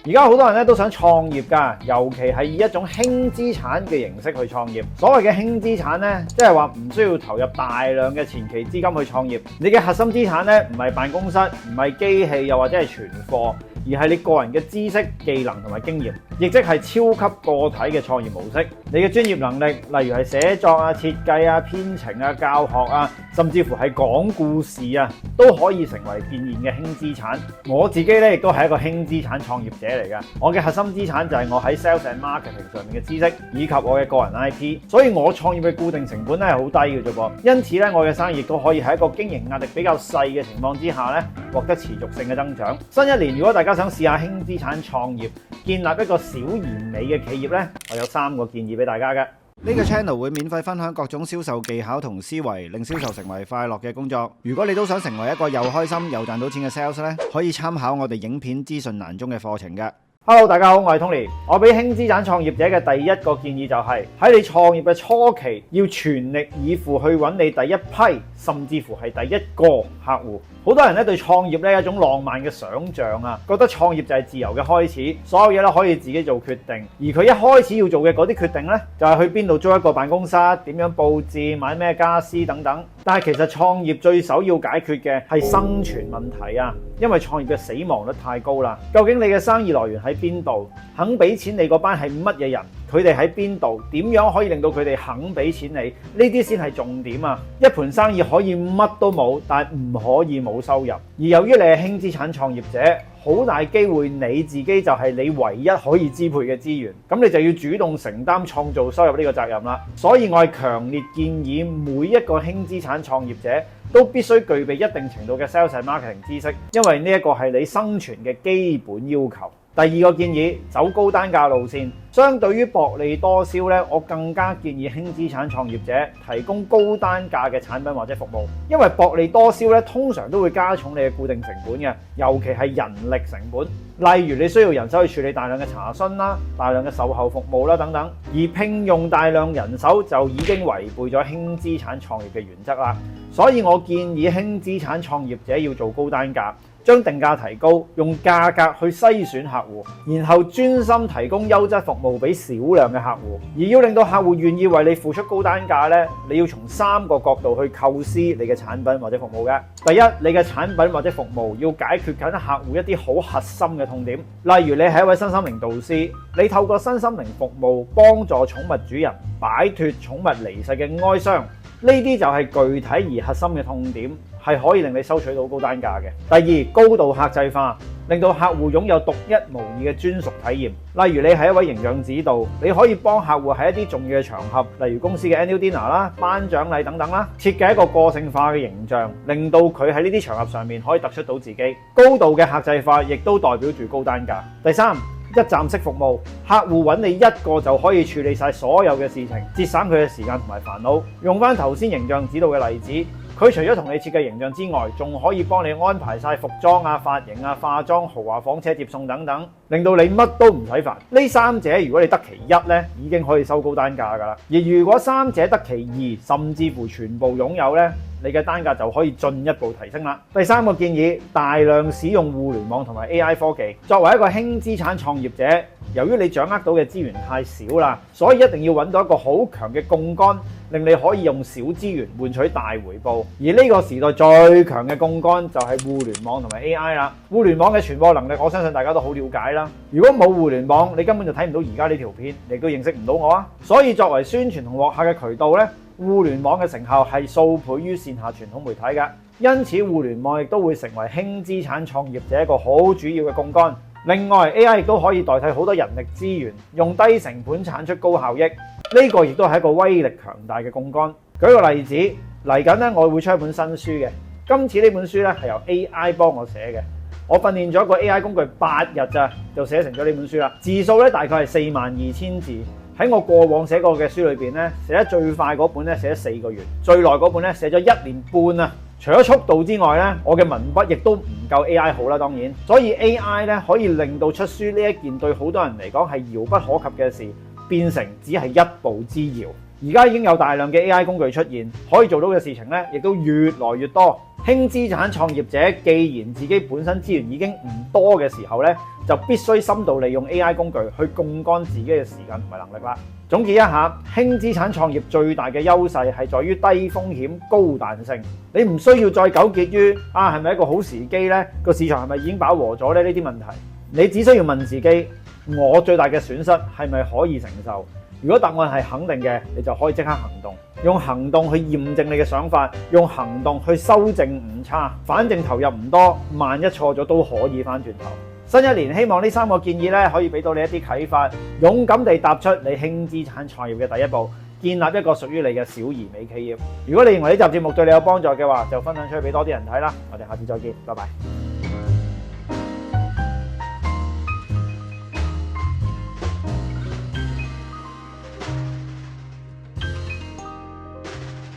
而家好多人咧都想創業㗎，尤其係以一種輕資產嘅形式去創業。所謂嘅輕資產咧，即係話唔需要投入大量嘅前期資金去創業。你嘅核心資產咧，唔係辦公室，唔係機器，又或者係存貨，而係你個人嘅知識、技能同埋經驗，亦即係超級個體嘅創業模式。你嘅專業能力，例如係寫作啊、設計啊、編程啊、教學啊，甚至乎係講故事啊，都可以成為變現嘅輕資產。我自己咧亦都係一個輕資產創業者嚟嘅。我嘅核心資產就係我喺 sales and marketing 上面嘅知識，以及我嘅個人 IP。所以我創業嘅固定成本咧係好低嘅啫噃。因此咧，我嘅生意亦都可以喺一個經營壓力比較細嘅情況之下咧，獲得持續性嘅增長。新一年如果大家想試下輕資產創業，建立一個小而美嘅企業咧，我有3個建議俾大家嘅。呢個 channel 會免費分享各種銷售技巧同思維，令銷售成為快樂嘅工作。如果你都想成為一個又開心又賺到錢嘅 sales 咧，可以參考我哋影片資訊欄中嘅課程嘅。Hello， 大家好，我係 Tony。我俾輕資產創業者嘅第一個建議就係喺你創業嘅初期，要全力以赴去揾你第一批，甚至乎係第一個客戶。好多人咧對創業咧有一種浪漫嘅想像啊，覺得創業就係自由嘅開始，所有嘢都可以自己做決定。而佢一開始要做嘅嗰啲決定咧，就係去邊度租一個辦公室、點樣佈置、買咩傢俬等等。但係其實創業最首要解決嘅係生存問題啊，因為創業嘅死亡率太高啦。究竟你嘅生意來源喺邊度？肯俾錢你嗰班係乜嘢人？佢哋喺邊度？點樣可以令到佢哋肯俾錢你？呢啲先係重點啊！一盤生意可以乜都冇，但係唔可以冇收入。而由於你係輕資產創業者，好大機會你自己就係你唯一可以支配嘅資源，咁你就要主動承擔創造收入呢個責任啦。所以我係強烈建議每一個輕資產創業者都必須具備一定程度嘅 sales and marketing 知識，因為呢一個係你生存嘅基本要求。第二個建議，走高單價路線。相對於薄利多銷咧，我更加建議輕資產創業者提供高單價嘅產品或者服務，因為薄利多銷咧通常都會加重你嘅固定成本嘅，尤其係人力成本。例如你需要人手去處理大量嘅查詢啦、大量嘅售後服務啦等等，而聘用大量人手就已經違背咗輕資產創業嘅原則啦。所以我建議輕資產創業者要做高單價。將定價提高，用價格去篩選客戶，然後專心提供優質服務俾少量嘅客戶。而要令到客戶願意為你付出高單價呢，你要從3個角度去構思你嘅產品或者服務嘅。第一，你嘅產品或者服務要解決緊客戶一啲好核心嘅痛點，例如你係一位身心靈導師，你透過身心靈服務幫助寵物主人擺脫寵物離世嘅哀傷。呢啲就係具體而核心嘅痛點，係可以令你收取到高單價嘅。第二，高度客製化，令到客戶擁有獨一無二嘅專屬體驗。例如你係一位營養指導，你可以幫客戶喺一啲重要嘅場合，例如公司嘅 annual dinner 啦、頒獎禮等等啦，設計一個個性化嘅形象，令到佢喺呢啲場合上面可以突出到自己。高度嘅客製化亦都代表住高單價。第三，一站式服務，客戶揾你一個就可以處理晒所有嘅事情，節省佢嘅時間同埋煩惱。用翻頭先形象指導嘅例子，佢除咗同你設計形象之外，仲可以幫你安排晒服裝啊、髮型啊、化妝、豪華房車接送等等，令到你乜都唔使煩。呢3者如果你得其一呢，已經可以收高單價㗎啦。而如果3者得其2，甚至乎全部擁有呢，你嘅單價就可以進一步提升啦。第3個建議，大量使用互聯網同埋 AI 科技。作為一個輕資產創業者，由於你掌握到嘅資源太少啦，所以一定要揾到一個好強嘅槓桿，令你可以用小資源換取大回報。而呢個時代最強嘅槓桿就係互聯網同埋 AI 啦。互聯網嘅傳播能力，我相信大家都好了解啦。如果冇互聯網，你根本就睇唔到而家呢條片，你都認識唔到我啊。所以作為宣傳同獲客嘅渠道呢，互聯網嘅成效係數倍於線下傳統媒體嘅。因此互聯網亦都會成為輕資產創業者一個好主要嘅槓桿。另外 AI 亦都可以代替好多人力資源，用低成本產出高效益。呢個亦都係一個威力強大嘅槓桿。舉個例子，嚟緊咧我會出一本新書嘅。今次呢本書咧係由 AI 幫我寫嘅。我訓練咗個 AI 工具8日咋，就寫成咗呢本書啦。字數咧大概係42,000字。喺我過往寫過嘅書裏邊咧，寫得最快嗰本咧寫咗4個月，最耐嗰本咧寫咗1年半啊！除咗速度之外咧，我嘅文筆亦都唔夠 AI 好啦，當然。所以 AI 咧可以令到出書呢一件對好多人嚟講係遙不可及嘅事，變成只係一步之遙。而家已經有大量嘅 AI 工具出現，可以做到嘅事情咧，亦都越來越多。輕資產創業者既然自己本身資源已經唔多嘅時候咧，就必須深度利用 AI 工具去槓桿自己嘅時間同埋能力啦。總結一下，輕資產創業最大嘅優勢係在於低風險高彈性。你唔需要再糾結於係咪一個好時機呢？個市場係咪已經飽和咗呢？呢啲問題，你只需要問自己：我最大嘅損失係咪可以承受？如果答案係肯定嘅，你就可以即刻行動，用行動去驗證你嘅想法，用行動去修正誤差。反正投入唔多，萬一錯咗都可以翻轉頭。新一年希望呢3個建議咧可以俾到你一啲啟發，勇敢地踏出你輕資產創業嘅第一步，建立一個屬於你嘅小而美企業。如果你認為呢集節目對你有幫助嘅話，就分享出去俾多啲人睇啦。我哋下次再見，拜拜。